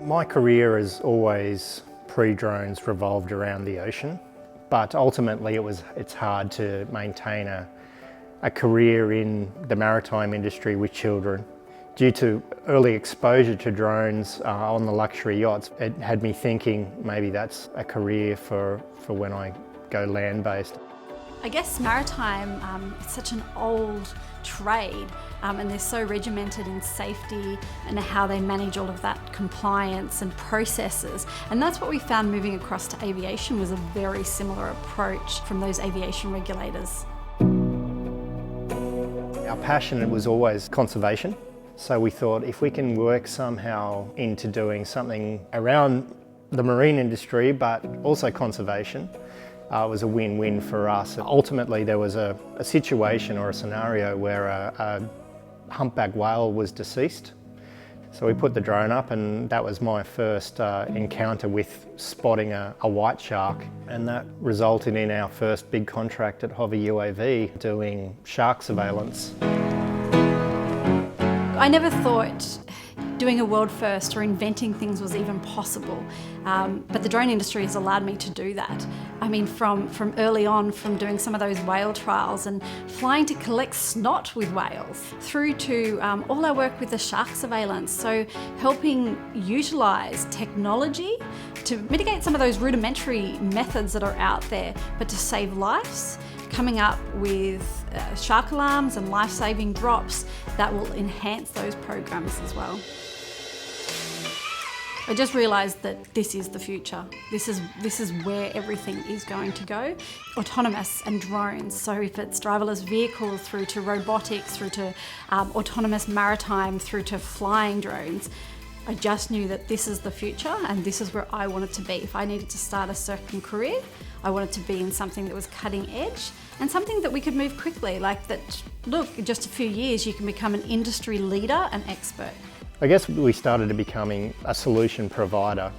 My career has always, pre-drones, revolved around the ocean, but ultimately it's hard to maintain a career in the maritime industry with children. Due to early exposure to drones on the luxury yachts, it had me thinking maybe that's a career for when I go land-based. I guess maritime is such an old trade and they're so regimented in safety and how they manage all of that compliance and processes. And that's what we found moving across to aviation was a very similar approach from those aviation regulators. Our passion was always conservation. So we thought if we can work somehow into doing something around the marine industry, but also conservation, it was a win-win for us. Ultimately, there was a situation or a scenario where a humpback whale was deceased. So we put the drone up, and that was my first encounter with spotting a white shark. And that resulted in our first big contract at Hover UAV doing shark surveillance. I never thought doing a world first or inventing things was even possible, but the drone industry has allowed me to do that. I mean, from early on, from doing some of those whale trials and flying to collect snot with whales, through to all our work with the shark surveillance, so helping utilise technology to mitigate some of those rudimentary methods that are out there, but to save lives, coming up with shark alarms and life-saving drops that will enhance those programs as well. I just realised that this is the future. This is where everything is going to go. Autonomous and drones, so if it's driverless vehicles through to robotics, through to autonomous maritime, through to flying drones, I just knew that this is the future and this is where I wanted to be. If I needed to start a certain career, I wanted to be in something that was cutting edge and something that we could move quickly, like that, look, in just a few years you can become an industry leader and expert. I guess we started to becoming a solution provider.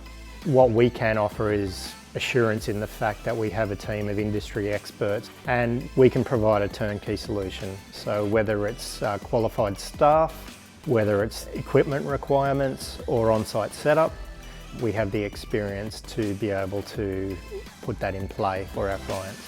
What we can offer is assurance in the fact that we have a team of industry experts and we can provide a turnkey solution. So whether it's qualified staff, whether it's equipment requirements or on-site setup, we have the experience to be able to put that in play for our clients.